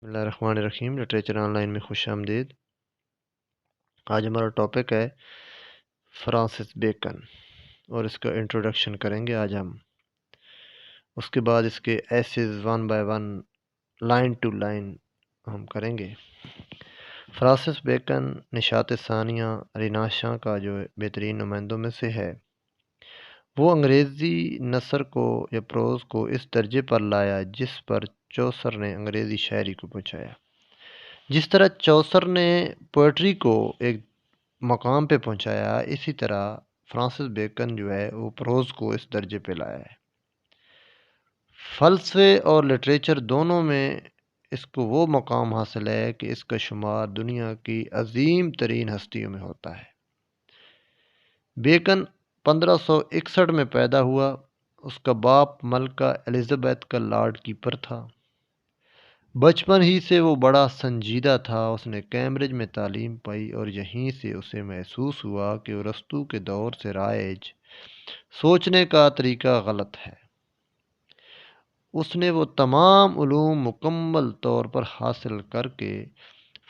بسم اللہ الرحمن الرحیم، لٹریچر آن لائن میں خوش آمدید۔ آج ہمارا ٹاپک ہے فرانسس بیکن اور اس کا انٹروڈکشن کریں گے آج ہم۔ اس کے بعد اس کے ایسیز one by one, line to line ہم کریں گے۔ فرانسس بیکن نشاط ثانیہ ریناشاں کا جو بہترین نمائندوں میں سے ہے۔ وہ انگریزی نثر کو یا پروز کو اس درجے پر لایا جس پر چوسر نے انگریزی شاعری کو پہنچایا۔ جس طرح چوسر نے پوئٹری کو ایک مقام پہ پہنچایا، اسی طرح فرانسس بیکن جو ہے وہ پروز کو اس درجے پہ لایا ہے۔ فلسفے اور لٹریچر دونوں میں اس کو وہ مقام حاصل ہے کہ اس کا شمار دنیا کی عظیم ترین ہستیوں میں ہوتا ہے۔ بیکن 1561 میں پیدا ہوا۔ اس کا باپ ملکہ الزبیتھ کا لارڈ کیپر تھا۔ بچپن ہی سے وہ بڑا سنجیدہ تھا۔ اس نے کیمبرج میں تعلیم پائی اور یہیں سے اسے محسوس ہوا کہ ارسطو کے دور سے رائج سوچنے کا طریقہ غلط ہے۔ اس نے وہ تمام علوم مکمل طور پر حاصل کر کے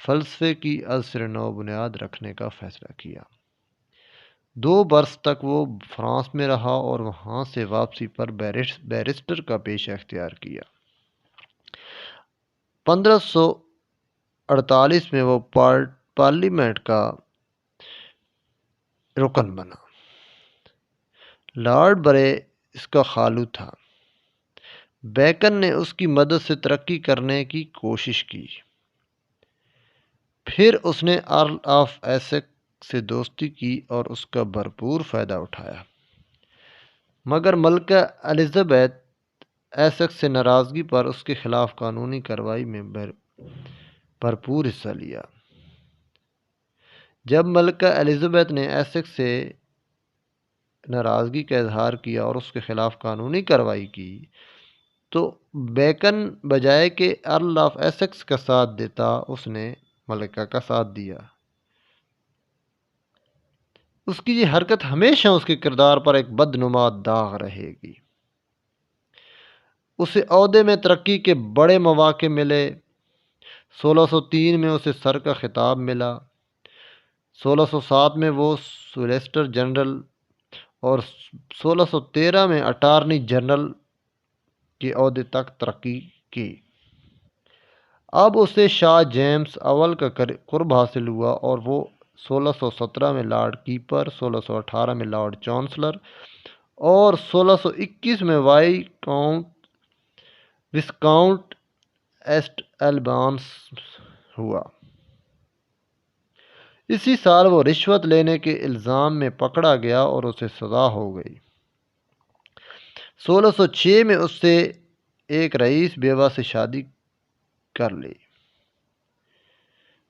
فلسفے کی از سر نو بنیاد رکھنے کا فیصلہ کیا۔ 2 برس تک وہ فرانس میں رہا اور وہاں سے واپسی پر بیرسٹر کا پیشہ اختیار کیا۔ 1548 میں وہ پارلیمنٹ کا رکن بنا۔ لارڈ برے اس کا خالو تھا۔ بیکن نے اس کی مدد سے ترقی کرنے کی کوشش کی۔ پھر اس نے ارل آف ایسیکس سے دوستی کی اور اس کا بھرپور فائدہ اٹھایا، مگر ملکہ الزبیتھ ایسیکس سے ناراضگی پر اس کے خلاف قانونی کارروائی میں بھرپور حصہ لیا۔ جب ملکہ الزبیتھ نے ایسیکس سے ناراضگی کا اظہار کیا اور اس کے خلاف قانونی کارروائی کی تو بیکن بجائے کہ ارل آف ایسیکس کا ساتھ دیتا، اس نے ملکہ کا ساتھ دیا۔ اس کی یہ حرکت ہمیشہ اس کے کردار پر ایک بدنما داغ رہے گی۔ اسے عہدے میں ترقی کے بڑے مواقع ملے۔ 1603 میں اسے سر کا خطاب ملا۔ 1607 میں وہ سولیسٹر جنرل اور 1613 میں اٹارنی جنرل کے عہدے تک ترقی کی۔ اب اسے شاہ جیمز اول کا قرب حاصل ہوا اور وہ 1617 میں لارڈ کیپر، 1618 میں لارڈ چانسلر اور 1621 میں وسکاؤنٹ ایسٹ ایلبانس ہوا۔ اسی سال وہ رشوت لینے کے الزام میں پکڑا گیا اور اسے سزا ہو گئی۔ 1606 میں اس سے ایک رئیس بیوہ سے شادی کر لی،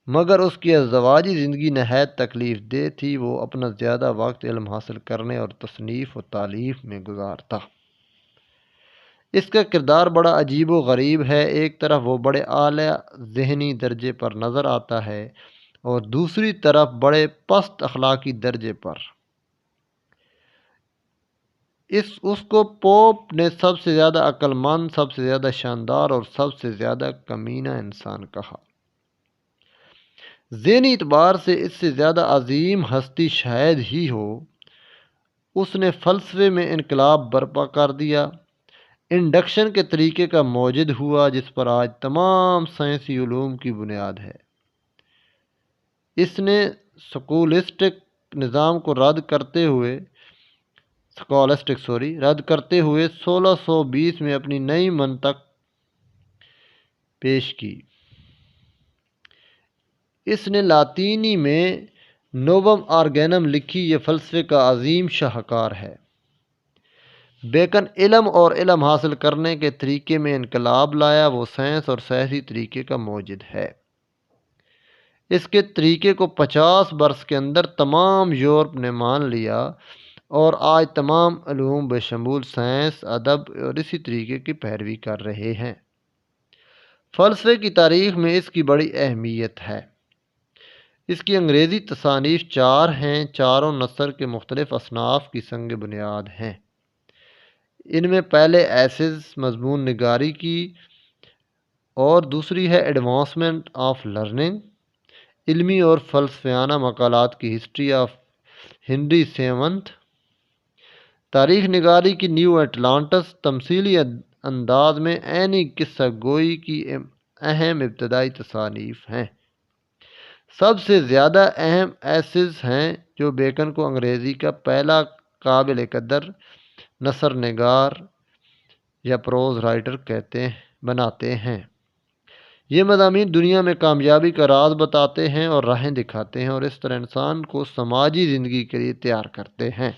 مگر اس کی ازدواجی زندگی نہایت تکلیف دہ تھی۔ وہ اپنا زیادہ وقت علم حاصل کرنے اور تصنیف و تالیف میں گزارتا۔ اس کا کردار بڑا عجیب و غریب ہے۔ ایک طرف وہ بڑے اعلیٰ ذہنی درجے پر نظر آتا ہے اور دوسری طرف بڑے پست اخلاقی درجے پر۔ اس کو پوپ نے سب سے زیادہ عقل مند، سب سے زیادہ شاندار اور سب سے زیادہ کمینہ انسان کہا۔ ذہنی اعتبار سے اس سے زیادہ عظیم ہستی شاید ہی ہو۔ اس نے فلسفے میں انقلاب برپا کر دیا۔ انڈکشن کے طریقے کا موجد ہوا جس پر آج تمام سائنسی علوم کی بنیاد ہے۔ اس نے سکولسٹک نظام کو رد کرتے ہوئے 1620 میں اپنی نئی منطق پیش کی۔ اس نے لاطینی میں نووم آرگینم لکھی۔ یہ فلسفے کا عظیم شاہکار ہے۔ بیکن علم اور علم حاصل کرنے کے طریقے میں انقلاب لایا۔ وہ سائنس اور سیاسی طریقے کا موجد ہے۔ اس کے طریقے کو 50 برس کے اندر تمام یورپ نے مان لیا اور آج تمام علوم بشمول سائنس، ادب اور اسی طریقے کی پیروی کر رہے ہیں۔ فلسفے کی تاریخ میں اس کی بڑی اہمیت ہے۔ اس کی انگریزی تصانیف 4 ہیں۔ چاروں نثر کے مختلف اصناف کی سنگ بنیاد ہیں۔ ان میں پہلے ایسیز مضمون نگاری کی اور دوسری ہے ایڈوانسمنٹ آف لرننگ، علمی اور فلسفیانہ مقالات کی ہسٹری آف ہنری سیونتھ، تاریخ نگاری کی نیو اٹلانٹس، تمثیلی انداز میں عینی قصہ گوئی کی اہم ابتدائی تصانیف ہیں۔ سب سے زیادہ اہم ایسیز ہیں جو بیکن کو انگریزی کا پہلا قابل قدر نثر نگار یا پروز رائٹر بناتے ہیں۔ یہ مضامین دنیا میں کامیابی کا راز بتاتے ہیں اور راہیں دکھاتے ہیں اور اس طرح انسان کو سماجی زندگی کے لیے تیار کرتے ہیں۔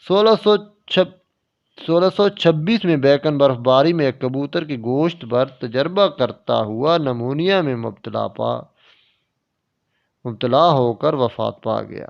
1626 میں بیکن برف باری میں ایک کبوتر کے گوشت پر تجربہ کرتا ہوا نمونیا میں مبتلا ہو کر وفات پا گیا۔